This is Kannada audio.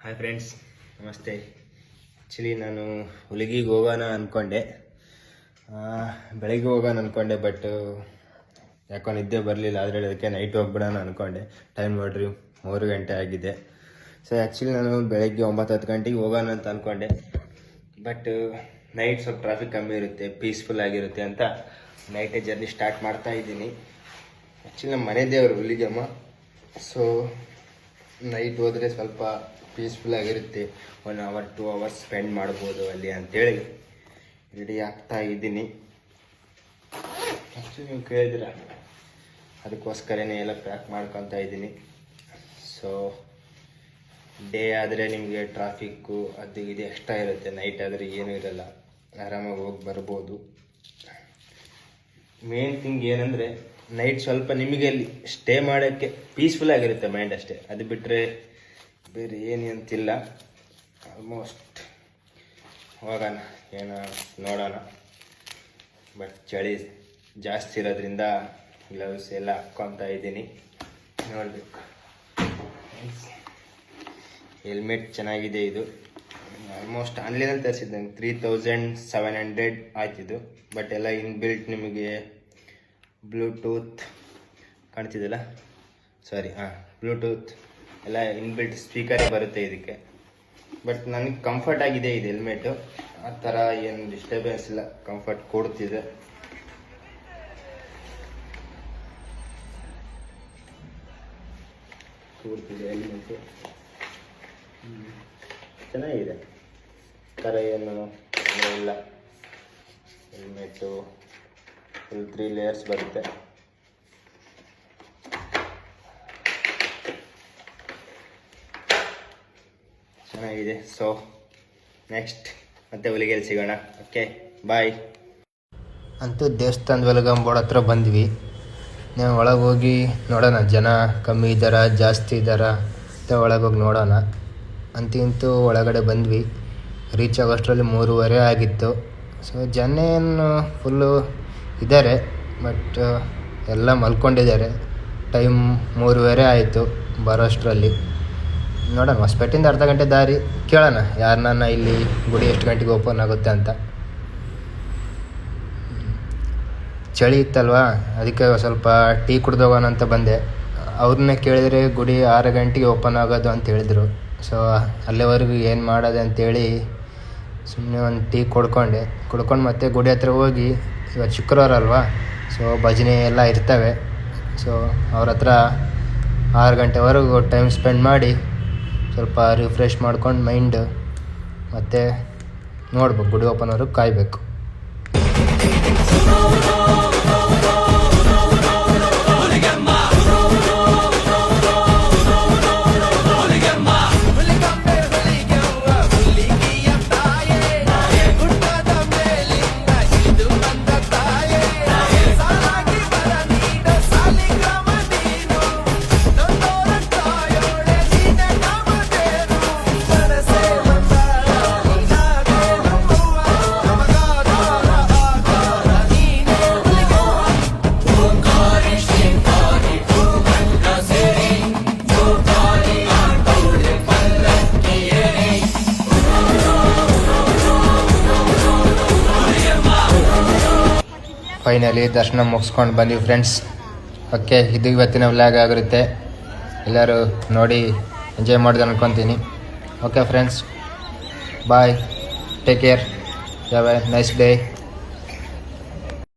ಹಾಯ್ ಫ್ರೆಂಡ್ಸ್, ನಮಸ್ತೆ. ಆ್ಯಕ್ಚುಲಿ ನಾನು ಹುಲಿಗಿಗೆ ಹೋಗೋಣ ಅಂದ್ಕೊಂಡೆ, ಬೆಳಗ್ಗೆ ಹೋಗೋಣ ಅಂದ್ಕೊಂಡೆ. ಬಟ್ ಯಾಕೋ ನಿದ್ದೆ ಬರಲಿಲ್ಲ. ಆದರೆ ಅದಕ್ಕೆ ನೈಟ್ ಹೋಗ್ಬಿಡೋಣ ಅಂದ್ಕೊಂಡೆ. ಟೈಮ್ ನೋಡ್ರಿ 3 ಗಂಟೆ ಆಗಿದೆ. ಸೊ ಆ್ಯಕ್ಚುಲಿ ನಾನು ಬೆಳಗ್ಗೆ 9-10 ಗಂಟೆಗೆ ಹೋಗೋಣ ಅಂತ ಅಂದ್ಕೊಂಡೆ. ಬಟ್ ನೈಟ್ ಸ್ವಲ್ಪ ಟ್ರಾಫಿಕ್ ಕಮ್ಮಿ ಇರುತ್ತೆ, ಪೀಸ್ಫುಲ್ ಆಗಿರುತ್ತೆ ಅಂತ ನೈಟೇ ಜರ್ನಿ ಸ್ಟಾರ್ಟ್ ಮಾಡ್ತಾ ಇದ್ದೀನಿ. ಆ್ಯಕ್ಚುಲಿ ನಮ್ಮ ಮನೆ ದೇವರು ಹುಲಿಗೆಮ್ಮ. ಸೊ ನೈಟ್ ಹೋದರೆ ಸ್ವಲ್ಪ ಪೀಸ್ಫುಲ್ ಆಗಿರುತ್ತೆ. 1 hour 2 hours ಸ್ಪೆಂಡ್ ಮಾಡ್ಬೋದು ಅಲ್ಲಿ ಅಂತೇಳಿ ರೆಡಿ ಆಗ್ತಾ ಇದ್ದೀನಿ. ಆ್ಯಕ್ಚುಲಿ ನೀವು ಕೇಳಿದಿರ, ಅದಕ್ಕೋಸ್ಕರನೇ ಎಲ್ಲ ಪ್ಯಾಕ್ ಮಾಡ್ಕೊತಾ ಇದ್ದೀನಿ. ಸೊ ಡೇ ಆದರೆ ನಿಮಗೆ ಟ್ರಾಫಿಕ್ಕು ಅದು ಇದು ಎಕ್ಸ್ಟ್ರಾ ಇರುತ್ತೆ. ನೈಟ್ ಆದರೆ ಏನೂ ಇರಲ್ಲ, ಆರಾಮಾಗಿ ಹೋಗಿ ಬರ್ಬೋದು. ಮೇನ್ ಥಿಂಗ್ ಏನಂದರೆ ನೈಟ್ ಸ್ವಲ್ಪ ನಿಮಗೆ ಅಲ್ಲಿ ಸ್ಟೇ ಮಾಡೋಕ್ಕೆ ಪೀಸ್ಫುಲ್ ಆಗಿರುತ್ತೆ ಮೈಂಡ್ ಅಷ್ಟೇ. ಅದು ಬಿಟ್ಟರೆ ಬೇರೆ ಏನು ಅಂತಿಲ್ಲ. ಆಲ್ಮೋಸ್ಟ್ ಹೋಗೋಣ, ಏನೋ ನೋಡೋಣ. ಬಟ್ ಚಳಿ ಜಾಸ್ತಿ ಇರೋದ್ರಿಂದ ಗ್ಲೌಸ್ ಎಲ್ಲ ಹಾಕ್ಕೊತಾ ಇದ್ದೀನಿ. ನೋಡಬೇಕು. ಹೆಲ್ಮೆಟ್ ಚೆನ್ನಾಗಿದೆ. ಇದು ಆಲ್ಮೋಸ್ಟ್ ಆನ್ಲೈನಲ್ಲಿ ತರಿಸಿದ್ದು. ನಂಗೆ 3700 ಆಯ್ತಿದ್ದು. ಬಟ್ ಎಲ್ಲ ಇನ್ಬಿಲ್ಟ್ ನಿಮಗೆ ಬ್ಲೂಟೂತ್ ಕಾಣ್ತಿದ್ದಲ್ಲ, ಬ್ಲೂಟೂತ್ ಎಲ್ಲ ಇನ್ಬಿಲ್ಟ್ ಸ್ಪೀಕರೇ ಬರುತ್ತೆ ಇದಕ್ಕೆ. ಬಟ್ ನನಗೆ ಕಂಫರ್ಟ್ ಆಗಿದೆ ಇದು ಹೆಲ್ಮೆಟು. ಆ ಥರ ಏನು ಡಿಸ್ಟರ್ಬೆನ್ಸ್ ಇಲ್ಲ, ಕಂಫರ್ಟ್ ಕೊಡ್ತಿದೆ. ಹೆಲ್ಮೆಟು ಚೆನ್ನಾಗಿದೆ. ಥರ ಏನು ಇಲ್ಲ. ಹೆಲ್ಮೆಟು ಫುಲ್ 3 ಲೇಯರ್ಸ್ ಬರುತ್ತೆ. ಚೆನ್ನಾಗಿದೆ. ಸೊ ನೆಕ್ಸ್ಟ್ ಮತ್ತೆ ಹುಲಿಗೆಲ್ಲಿ ಸಿಗೋಣ. ಓಕೆ, ಬಾಯ್. ಅಂತೂ ದೇವಸ್ಥಾನದ ವೆಲ್ಗಂಬೋರ್ಡ್ ಹತ್ರ ಬಂದ್ವಿ. ನಾವು ಒಳಗೆ ಹೋಗಿ ನೋಡೋಣ, ಜನ ಕಮ್ಮಿ ಇದ್ದಾರಾ ಜಾಸ್ತಿ ಇದ್ದಾರಾ ಅಂತ ಒಳಗೆ ಹೋಗಿ ನೋಡೋಣ. ಇಂತೂ ಒಳಗಡೆ ಬಂದ್ವಿ. ರೀಚ್ ಆಗೋಷ್ಟರಲ್ಲಿ 3:30 ಆಗಿತ್ತು. ಸೊ ಜನ ಏನು ಫುಲ್ಲು ಇದ್ದಾರೆ, ಬಟ್ ಎಲ್ಲ ಮಲ್ಕೊಂಡಿದ್ದಾರೆ. ಟೈಮ್ 3:30 ಆಯಿತು ಬರೋಷ್ಟರಲ್ಲಿ. ನೋಡೋಣ, ಹೊಸಪೇಟೆಯಿಂದ ಅರ್ಧ ಗಂಟೆ ದಾರಿ. ಕೇಳೋಣ ಯಾರನ್ನ ಇಲ್ಲಿ ಗುಡಿ ಎಷ್ಟು ಗಂಟೆಗೆ ಓಪನ್ ಆಗುತ್ತೆ ಅಂತ. ಚಳಿ ಇತ್ತಲ್ವಾ, ಅದಕ್ಕೆ ಸ್ವಲ್ಪ ಟೀ ಕುಡ್ದೋಗೋಣ ಅಂತ ಬಂದೆ. ಅವ್ರನ್ನೇ ಕೇಳಿದರೆ ಗುಡಿ 6 ಗಂಟೆಗೆ ಓಪನ್ ಆಗೋದು ಅಂತ ಹೇಳಿದರು. ಸೊ ಅಲ್ಲಿವರೆಗೂ ಏನು ಮಾಡೋದು ಅಂತೇಳಿ ಸುಮ್ಮನೆ ಒಂದು ಟೀ ಕುಡ್ಕೊಂಡು ಮತ್ತೆ ಗುಡಿ ಹತ್ರ ಹೋಗಿ, ಇವತ್ತು ಶುಕ್ರವಾರ ಅಲ್ವಾ, ಸೊ ಭಜನೆ ಎಲ್ಲ ಇರ್ತವೆ. ಸೊ ಅವ್ರ ಹತ್ರ 6 ಗಂಟೆವರೆಗೂ ಟೈಮ್ ಸ್ಪೆಂಡ್ ಮಾಡಿ ಸ್ವಲ್ಪ ರಿಫ್ರೆಶ್ ಮಾಡ್ಕೊಂಡು ಮೈಂಡ್ ಮತ್ತು ನೋಡ್ಬೇಕು. ಗುಡಿ ಓಪನ್ ಅವ್ರಿಗೆ ಕಾಯಬೇಕು. ಫೈನಲಿ ದರ್ಶನ ಮುಗಿಸ್ಕೊಂಡು ಬಂದ್ವಿ ಫ್ರೆಂಡ್ಸ್. ಓಕೆ, ಇದು ಇವತ್ತಿನ ವ್ಲಾಗ್ ಆಗಿರುತ್ತೆ. ಎಲ್ಲರೂ ನೋಡಿ ಎಂಜಾಯ್ ಮಾಡಿದೆ ಅನ್ಕೊತೀನಿ. Okay friends, bye, take care, have a nice day.